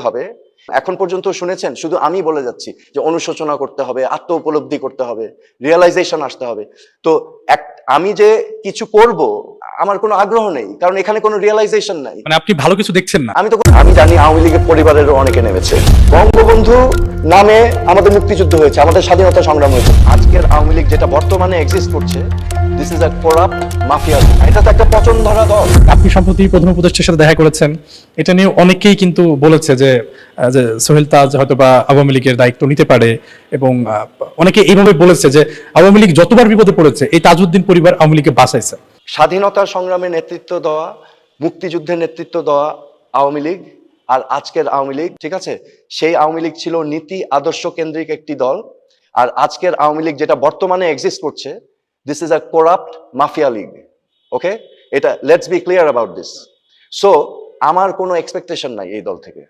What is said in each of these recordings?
হবে। এখন পর্যন্ত শুনেছেন, শুধু আমি বলে যাচ্ছি যে অনুশোচনা করতে হবে, আত্ম উপলব্ধি করতে হবে, রিয়েলাইজেশন আসতে হবে। তো আমি যে কিছু করব আমার কোনো আগ্রহ নেই, কারণ এখানে কোনো রিয়েলাইজেশন নাই। মানে আপনি ভালো কিছু দেখছেন না। আমি জানি আওয়ামী লীগের পরিবারেরও অনেকে নেমেছে। বঙ্গবন্ধু নামে আমাদের মুক্তিযুদ্ধ হয়েছে, আমাদের স্বাধীনতা সংগ্রাম হয়েছে। আজকের আওয়ামী লীগ যেটা বর্তমানে এক্সিস্ট করছে, this is a corrupt mafia. এটা তো একটা পচন ধরা দল। আপনি সম্প্রতি প্রধান উপদেষ্টার সাথে দেখা করেছেন, এটা নিয়ে অনেকেই কিন্তু বলেছে যে সোহেল তাজ হয়তো বা আওয়ামী লীগের দায়িত্ব নিতে পারে, এবং অনেকে এইভাবে বলেছে যে আওয়ামী লীগ যতবার বিপদে পড়েছে এই তাজউদ্দিন পরিবার আওয়ামী লীগকে বাঁচাইছে। স্বাধীনতা সংগ্রামে নেতৃত্ব দেওয়া, মুক্তিযুদ্ধের নেতৃত্ব দেওয়া আওয়ামী লীগ আর আজকের আওয়ামী লীগ, ঠিক আছে, সেই আওয়ামী লীগ ছিল নীতি আদর্শ কেন্দ্রিক একটি দল। আর আজকের আওয়ামী লীগ যেটা বর্তমানে এক্সিস্ট করছে, this is a corrupt mafia league. Okay, এটা let's be clear about this. So আমার কোনো এক্সপেকটেশন নাই এই দল থেকে,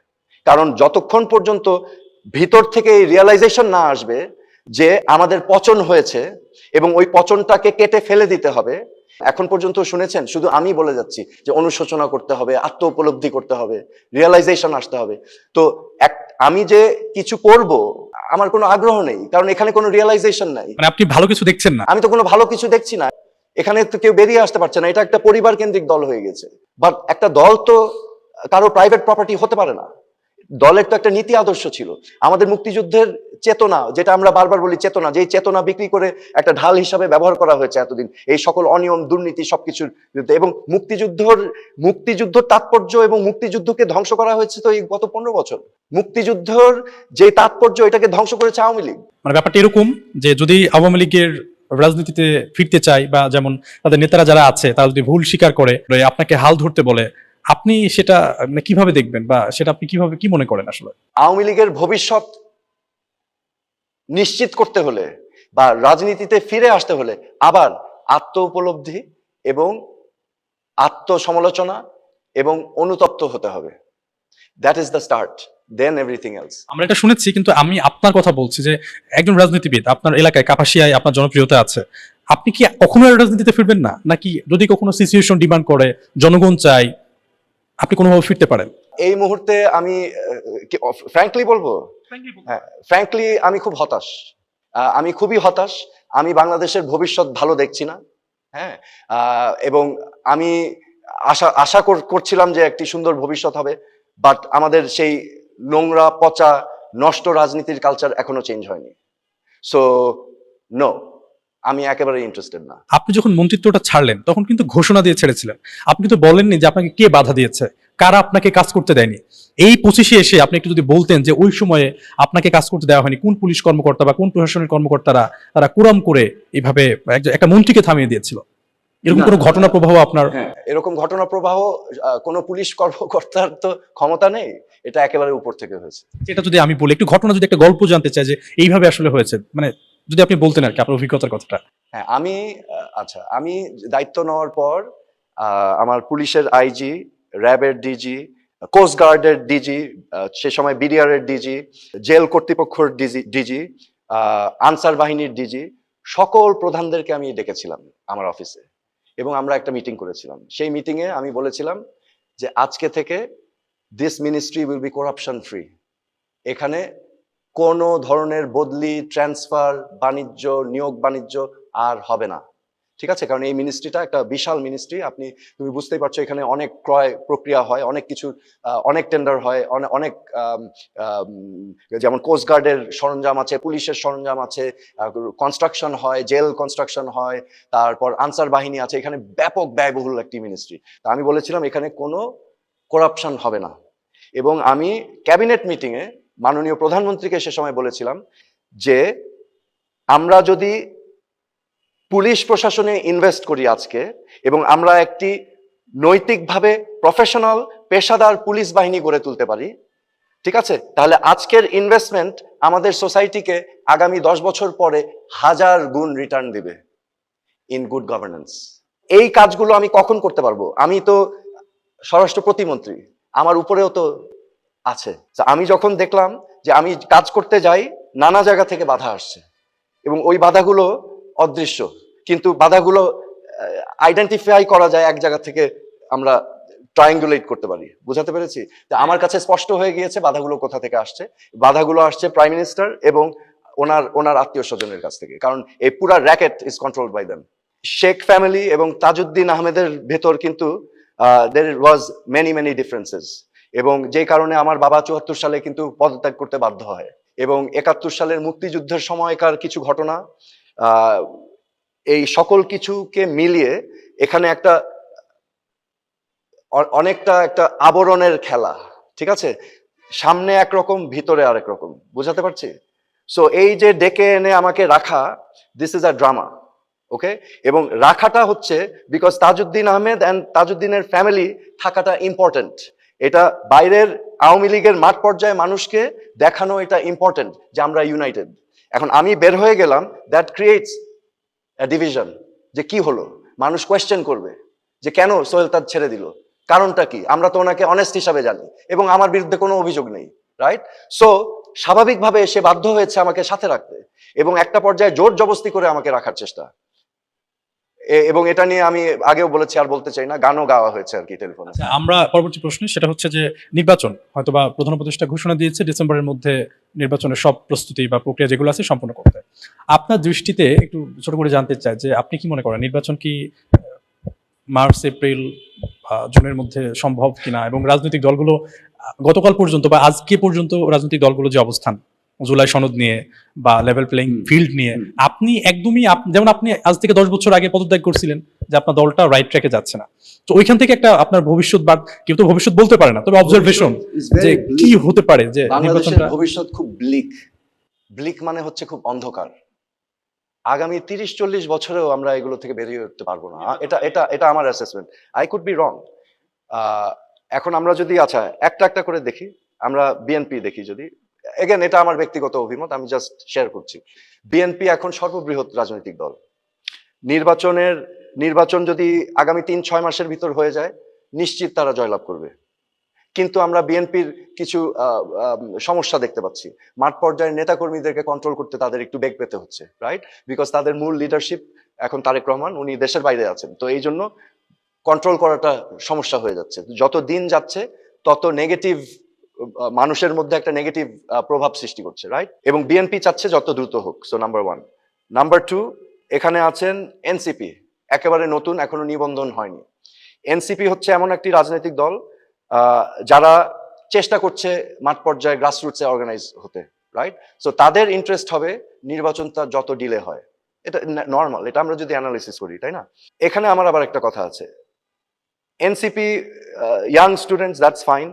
কারণ যতক্ষণ পর্যন্ত ভিতর থেকে এই রিয়েলাইজেশন না আসবে যে আমাদের পচন হয়েছে এবং ওই পচনটাকে কেটে ফেলে দিতে হবে। এখন পর্যন্ত শুনেছেন, শুধু আমি বলে যাচ্ছি যে অনুশোচনা করতে হবে, আত্ম উপলব্ধি করতে হবে, রিয়েলাইজেশন আসতে হবে। তো আমি যে কিছু করব আমার কোনো আগ্রহ নেই, কারণ এখানে কোনো রিয়েলাইজেশন নাই। মানে আপনি ভালো কিছু দেখছেন না। আমি তো কোনো ভালো কিছু দেখছি না। এখানে তো কেউ বেরিয়ে আসতে পারছে না। এটা একটা পরিবার কেন্দ্রিক দল হয়ে গেছে। বাট একটা দল তো কারো প্রাইভেট প্রপার্টি হতে পারে না। দলের তো একটা নীতি আদর্শ ছিল। আমাদের মুক্তিযুদ্ধের চেতনা, যেটা আমরা বারবার বলি চেতনা, যেই চেতনা বিক্রি করে একটা ঢাল হিসাবে ব্যবহার করা হয়েছে এতদিন এই সকল অনিয়ম, দুর্নীতি সবকিছুর বিরুদ্ধে। এবং মুক্তিযুদ্ধ তাৎপর্য এবং মুক্তিযুদ্ধকে ধ্বংস করা হয়েছে তো এই গত 15 বছর। মুক্তিযুদ্ধর যে তাৎপর্য, এটাকে ধ্বংস করেছে আওয়ামী লীগ। মানে ব্যাপারটা এরকম যে যদি আওয়ামী লীগের রাজনীতিতে ফিরতে চাই, বা যেমন তাদের নেতারা যারা আছে তারা যদি ভুল স্বীকার করে আপনাকে হাল ধরতে বলে, আপনি সেটা মানে কিভাবে দেখবেন, বা সেটা আপনি কিভাবে কি মনে করেন আসলে? আওয়ামী লীগের ভবিষ্যৎ নিশ্চিত করতে হলে বা রাজনীতিতে ফিরে আসতে হলে আবার আত্ম উপলব্ধি এবং আত্মসমালোচনা এবং অনুতপ্ত হতে হবে। That is the start, then everything else. আমরা এটা শুনেছি, কিন্তু আমি আপনার কথা বলছি যে একজন রাজনীতিবিদ, আপনার এলাকায় কাপাসিয়ায় আপনার জনপ্রিয়তা আছে, আপনি কি কখনো আর রাজনীতিতে ফিরবেন না, নাকি যদি কখনো সিচুয়েশন ডিমান্ড করে, জনগণ চাই, আপনি কোনোভাবে ফিরতে পারেন? এই মুহূর্তে আমি ফ্র্যাঙ্কলি বলবো, হ্যাঁ, ফ্র্যাঙ্কলি আমি খুব হতাশ। আমি খুবই হতাশ। আমি বাংলাদেশের ভবিষ্যৎ ভালো দেখছি না। হ্যাঁ, এবং আমি আশা করছিলাম যে একটি সুন্দর ভবিষ্যৎ হবে, বাট আমাদের সেই নোংরা, পচা, নষ্ট রাজনীতির কালচার এখনো চেঞ্জ হয়নি। সো নো, আমি একেবারে ইন্টারেস্টেড না। আপনি যখন মন্ত্রিত্বটা ছাড়লেন তখন কিন্তু ঘোষণা দিয়ে ছেড়েছিলেন, আপনি কিন্তু বলেননি যে আপনাকে কে বাধা দিয়েছে, কারা আপনাকে কাজ করতে দেয়নি। এই 25-এ এসে আপনি একটু যদি বলতেন যে ওই সময়ে আপনাকে কাজ করতে দেওয়া হয়নি, কোন পুলিশ কর্মকর্তা বা কোন প্রশাসনের কর্মকর্তারা তারা কুরাম করে এইভাবে একটা মন্ত্রীকে থামিয়ে দিয়েছিল, এরকম কোনো ঘটনা প্রবাহ আপনার? এরকম ঘটনা প্রবাহ কোনো পুলিশ কর্মকর্তার তো ক্ষমতা নেই, এটা একেবারে উপর থেকে হয়েছে। এটা যদি আমি বলি, একটু ঘটনা, যদি একটা গল্প জানতে চাই যে এইভাবে আসলে হয়েছে, মানে যদি আপনি বলতেন আর কি আপনার অভিজ্ঞতার কথাটা। হ্যাঁ, আমি দায়িত্ব নেওয়ার পর আমার পুলিশের আইজি, র্যাবের ডিজি, কোস্ট গার্ডের ডিজি, সে সময় বিডিআর এর ডিজি, জেল কর্তৃপক্ষের ডিজি, আনসার বাহিনীর ডিজি, সকল প্রধানদেরকে আমি ডেকেছিলাম আমার অফিসে এবং আমরা একটা মিটিং করেছিলাম। সেই মিটিংয়ে আমি বলেছিলাম যে আজকে থেকে this ministry will be corruption free. এখানে কোনো ধরনের বদলি, ট্রান্সফার, বাণিজ্য, নিয়োগ বাণিজ্য আর হবে না, ঠিক আছে? কারণ এই মিনিস্ট্রিটা একটা বিশাল মিনিস্ট্রি। তুমি বুঝতেই পারছো, এখানে অনেক ক্রয় প্রক্রিয়া হয়, অনেক কিছু, অনেক টেন্ডার হয়, অনেক যেমন কোস্ট গার্ডের সরঞ্জাম আছে, পুলিশের সরঞ্জাম আছে, কনস্ট্রাকশন হয়, জেল কনস্ট্রাকশন হয়, তারপর আনসার বাহিনী আছে। এখানে ব্যাপক ব্যয়বহুল একটি মিনিস্ট্রি। তা আমি বলেছিলাম এখানে কোনো করাপশন হবে না। এবং আমি ক্যাবিনেট মিটিংয়ে মাননীয় প্রধানমন্ত্রীকে সে সময় বলেছিলাম যে আমরা যদি পুলিশ প্রশাসনে ইনভেস্ট করি আজকে, এবং আমরা একটি নৈতিকভাবে প্রফেশনাল, পেশাদার পুলিশ বাহিনী গড়ে তুলতে পারি, ঠিক আছে, তাহলে আজকের ইনভেস্টমেন্ট আমাদের সোসাইটিকে আগামী 10 বছর পরে 1000 গুণ রিটার্ন দিবে ইন গুড গভর্নেন্স। এই কাজগুলো আমি কখন করতে পারবো? আমি তো স্বরাষ্ট্র প্রতিমন্ত্রী, আমার উপরেও তো আছে। আমি যখন দেখলাম যে আমি কাজ করতে যাই, নানা জায়গা থেকে বাধা আসছে এবং ওই বাধাগুলো অদৃশ্য, কিন্তু বাধাগুলো আইডেন্টিফাই করা যায় এক জায়গা থেকে, আমরা ট্রায়াঙ্গুলেট করতে পারি। বুঝাতে পেরেছি? যে আমার কাছে স্পষ্ট হয়ে গিয়েছে বাধাগুলো কোথা থেকে আসছে। বাধাগুলো আসছে প্রাইম মিনিস্টার এবং ওনার আত্মীয় স্বজনের কাছ থেকে, কারণ এই পুরা racket is controlled by them. Sheikh family এবং তাজউদ্দিন আহমেদের ভেতর কিন্তু দের ওয়াজ মেনি ডিফারেন্সেস, এবং যে কারণে আমার বাবা 74 সালে কিন্তু পদত্যাগ করতে বাধ্য হয়, এবং 71 সালের মুক্তিযুদ্ধের সময়কার কিছু ঘটনা, এই সকল কিছুকে মিলিয়ে এখানে একটা অনেকটা একটা আবরণের খেলা, ঠিক আছে? সামনে একরকম, ভিতরে আরেক রকম। বুঝাতে পারছি? সো এই যে ডেকে এনে আমাকে রাখা, this is a drama, okay? এবং রাখাটা হচ্ছে বিকজ তাজউদ্দিন আহমেদ অ্যান্ড তাজউদ্দিনের ফ্যামিলি থাকাটা ইম্পর্টেন্ট। এটা বাইরের আওয়ামী লীগের মাঠ পর্যায়ে মানুষকে দেখানো এটা ইম্পর্টেন্ট যে আমরা ইউনাইটেড। এখন আমি বের হয়ে গেলাম, দ্যাট ক্রিয়েটস ডিভিশন। যে কি হলো, মানুষ কোয়েশ্চেন করবে যে কেন সোহেল তাজ ছেড়ে দিল, কারণটা কি? আমরা তো ওনাকে অনেস্ট হিসাবে জানি এবং আমার বিরুদ্ধে কোনো অভিযোগ নেই, রাইট? সো স্বাভাবিকভাবে সে বাধ্য হয়েছে আমাকে সাথে রাখতে, এবং একটা পর্যায়ে জোর জবস্তি করে আমাকে রাখার চেষ্টা। এবং এটা নিয়ে আমি আগেও বলেছি, আর বলতে চাই না, গানও গাওয়া হয়েছে আর কি টেলিফোনে। আচ্ছা, আমরা পরবর্তী প্রশ্ন, সেটা হচ্ছে যে নির্বাচন হয়তোবা প্রধান উপদেষ্টা ঘোষণা দিয়েছে ডিসেম্বরের মধ্যে নির্বাচনের সব প্রস্তুতি বা প্রক্রিয়া যেগুলো আছে সম্পন্ন করতে। আপনার দৃষ্টিতে একটু ছোট করে জানতে চাই যে আপনি কি মনে করেন নির্বাচন কি মার্চ, এপ্রিল, জুনের মধ্যে সম্ভব কিনা, এবং রাজনৈতিক দলগুলো গতকাল পর্যন্ত বা আজকে পর্যন্ত রাজনৈতিক দলগুলো যে অবস্থান জুলাই সনদ নিয়ে বা লেভেল প্লেইং ফিল্ড নিয়ে, আপনি একদমই যেমন আপনি আজ থেকে 10 বছর আগে পদত্যাগ করছিলেন যে আপনার দলটা রাইট ট্র্যাকে যাচ্ছে না, তো ওইখান থেকে একটা আপনার ভবিষ্যৎ, বা কেউ তো ভবিষ্যৎ বলতে পারে না, তবে অবজারভেশন যে কি হতে পারে যে বাংলাদেশের নির্বাচনটা। ভবিষ্যৎ খুব ব্লিক মানে হচ্ছে খুব অন্ধকার। আগামী 30-40 বছরেও আমরা এগুলো থেকে বেরিয়ে উঠতে পারবো না। এটা আমার assessment. I could be wrong. এখন আমরা যদি আচ্ছা একটা করে দেখি, আমরা বিএনপি দেখি যদি, এগেন এটা আমার ব্যক্তিগত অভিমত, আমি জাস্ট শেয়ার করছি। বিএনপি এখন সর্ববৃহৎ রাজনৈতিক দল। নির্বাচন যদি আগামী 3-6 মাসের ভিতর হয়ে যায়, নিশ্চিত তারা জয়লাভ করবে। কিন্তু আমরা বিএনপির কিছু সমস্যা দেখতে পাচ্ছি। মাঠ পর্যায়ের নেতাকর্মীদেরকে কন্ট্রোল করতে তাদের একটু বেগ পেতে হচ্ছে, রাইট? বিকজ তাদের মূল লিডারশিপ এখন তারেক রহমান, উনি দেশের বাইরে আছেন, তো এই জন্য কন্ট্রোল করাটা সমস্যা হয়ে যাচ্ছে। যত দিন যাচ্ছে তত নেগেটিভ, মানুষের মধ্যে একটা নেগেটিভ প্রভাব সৃষ্টি করছে, রাইট? এবং বিএনপি চাচ্ছে যত দ্রুত হোক। So number 1। নাম্বার 2, এখানে আছেন এনসিপি, একেবারে নতুন, এখনো নিবন্ধন হয়নি। এনসিপি হচ্ছে এমন একটি রাজনৈতিক দল যারা চেষ্টা করছে মাঠ পর্যায়ে গ্রাসরুটসে অর্গানাইজ হতে, রাইট? সো তাদের ইন্টারেস্ট হবে নির্বাচনটা যত ডিলে হয়। এটা নর্মাল, এটা আমরা যদি অ্যানালাইসিস করি, তাই না? এখানে আমার আবার একটা কথা আছে, NCP young students, that's fine,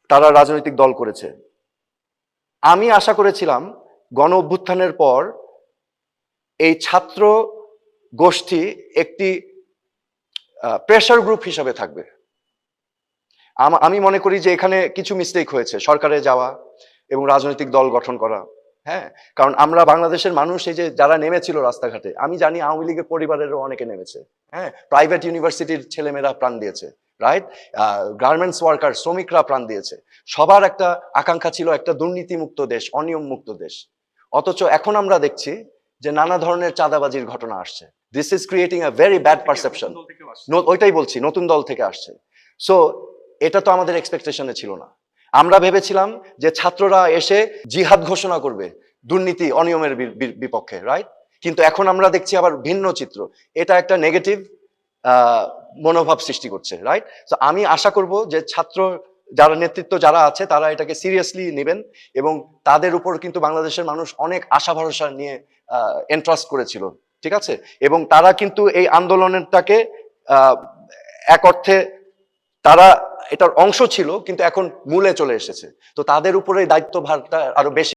তারা রাজনৈতিক দল করেছে। আমি আশা করেছিলাম গণ অভ্যুত্থানের পর এই ছাত্র গোষ্ঠী একটি প্রেশার গ্রুপ হিসাবে থাকবে। আমি মনে করি যে এখানে কিছু মিস্টেক হয়েছে, সরকারে যাওয়া এবং রাজনৈতিক দল গঠন করা। হ্যাঁ, কারণ আমরা বাংলাদেশের মানুষ, এই যে যারা নেমেছিল রাস্তাঘাটে, আমি জানি আওয়ামী লীগের পরিবারেরও অনেকে নেমেছে। হ্যাঁ, প্রাইভেট ইউনিভার্সিটির ছেলেমেয়েরা প্রাণ দিয়েছে, রাইট? গার্মেন্টস ওয়ার্কার, শ্রমিকরা প্রাণ দিয়েছে। সবার একটা আকাঙ্ক্ষা ছিল একটা দুর্নীতিমুক্ত দেশ, অনিয়ম মুক্ত দেশ। অথচ এখন আমরা দেখছি যে নানা ধরনের চাঁদাবাজির ঘটনা আসছে। This is creating a very bad perception. ওইটাই বলছি, নতুন দল থেকে আসছে। সো এটা তো আমাদের এক্সপেকটেশনে ছিল না। আমরা ভেবেছিলাম যে ছাত্ররা এসে জিহাদ ঘোষণা করবে দুর্নীতি অনিয়মের বিপক্ষে, রাইট? কিন্তু এখন আমরা দেখছি আবার ভিন্ন চিত্র। এটা একটা নেগেটিভ মনোভাব সৃষ্টি করছে, রাইট? তো আমি আশা করব যে ছাত্র যারা নেতৃত্ব যারা আছে তারা এটাকে সিরিয়াসলি নেবেন, এবং তাদের উপর কিন্তু বাংলাদেশের মানুষ অনেক আশা ভরসা নিয়ে এন্ট্রাস্ট করেছিল, ঠিক আছে? এবং তারা কিন্তু এই আন্দোলনটাকে এক অর্থে তারা এটার অংশ ছিল, কিন্তু এখন মূলে চলে এসেছে। তো তাদের উপরে দায়িত্বভারটা আরো বেশি।